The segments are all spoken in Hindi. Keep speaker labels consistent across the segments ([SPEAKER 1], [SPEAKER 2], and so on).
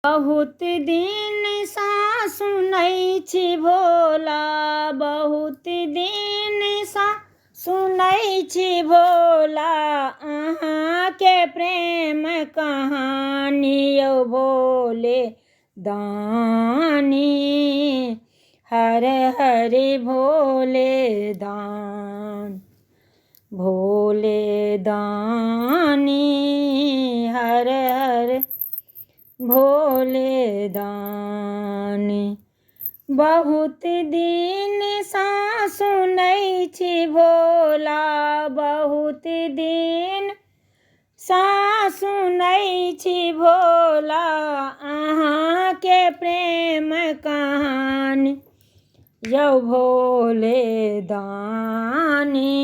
[SPEAKER 1] बहुत दिन सा सुनै छी भोला, बहुत दिन सा सुनै छी भोला, अहाँके प्रेम कहानी यौ भोले दानी। हर हर भोले दान, भोले दानी, हर हर भोले दानी। बहुत दिन सा सुनै छी भोला, बहुत दिन सा सुनै छी भोला, अहाँके प्रेम कहानी यौ भोले दानी।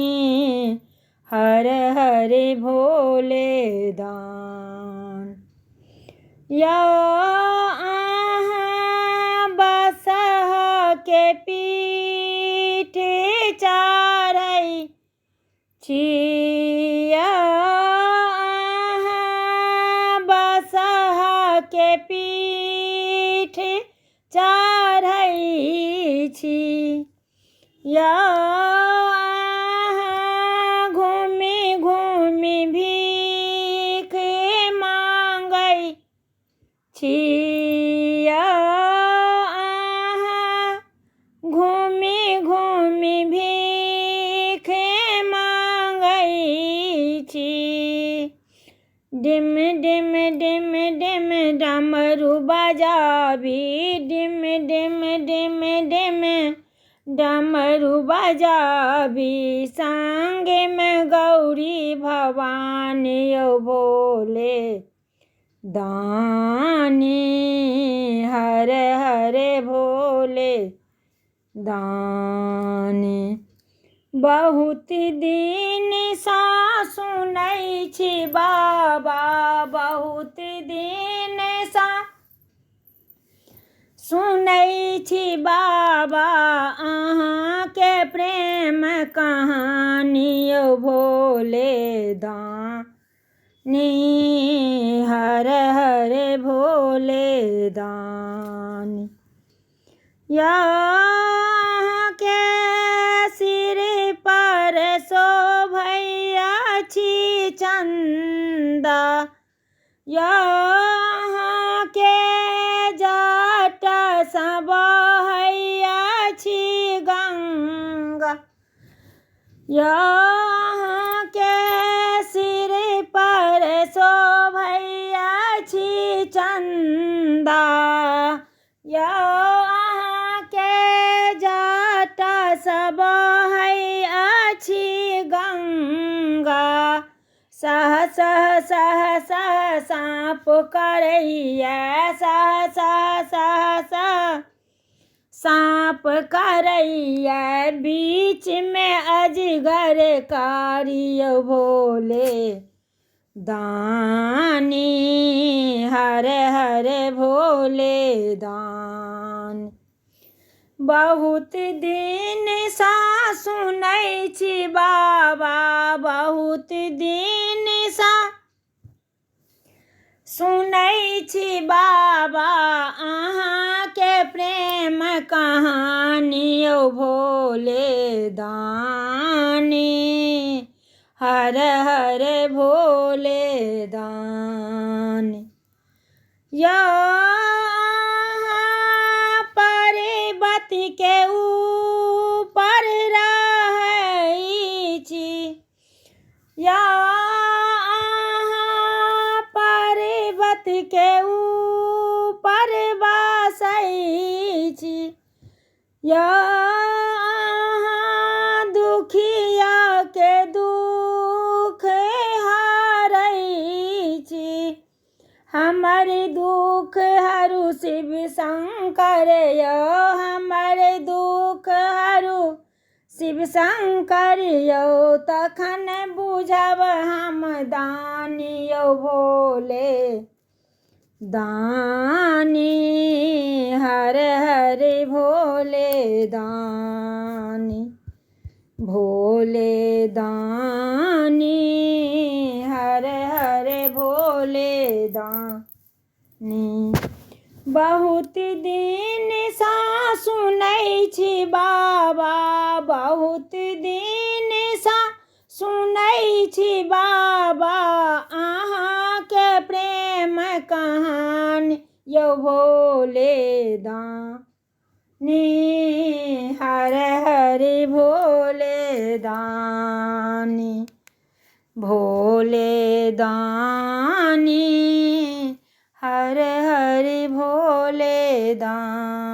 [SPEAKER 1] हर हर भोले दान। या अहाँ बसहा के पीठ चढ़ै छी, या अहाँ बसहा के पीठ चढ़ै छी, या अहाँ घूमि घूमि भीख मांगै छी, या अहाँ घूमि घूमि भीख मांगै छी। डिम डिम डिम डिम डमरू बजाबी, डिम डिम डिम डिम डमरू बजाबी, संगे में गौरी भवानी यौ भोले दानी। हर हर भोले दानी। बहुत दिन सा सुनै छी बाबा, बहुत दिन सा सुनै छी बाबा, अहाँके प्रेम कहानी यौ भोले दानी। हर हर भोले दानी। या अहाँके सिर पर शोभैया छी चंदा, या अहाँके जटा सा बहैया छी गंगा, या अहाँके सिर पर शोभैया छी चंदा, या अहाँके जटा सा बहैया छी गंगा। सह सह सह सह साँप करैया, सह सह सह सह साँप करैया, बीच में अजगर कारी यौ भोले दानी। हर हर भोले दान। बहुत दिन सा सुनै छी बाबा, बहुत दिन सा सुनै छी बाबा, अहाँके प्रेम कहानी यौ भोले दानी। हर हर भोले दानी। या अहाँ पर्वत के ऊपर रहै छी, या अहाँ पर्वत के ऊपर बसै छी, या अहाँ दुखिया के दुख हरै छी। हमर दुख हरू शिव शंकर यौ, हमर दुख हरू शिव शंकर यौ, तखन बुझब हम दानी यौ भोले दानी। हर हर भोले दानी, भोले दानी। हर हर भोले दानी। बहुत दिन सा सुनै छी बाबा, बहुत दिन सा सुनै छी बाबा, अहाँके प्रेम कहानी यौ भोले दानी। हर हरि भोले दानी, भोले दानी, हर हरि भोले दानी।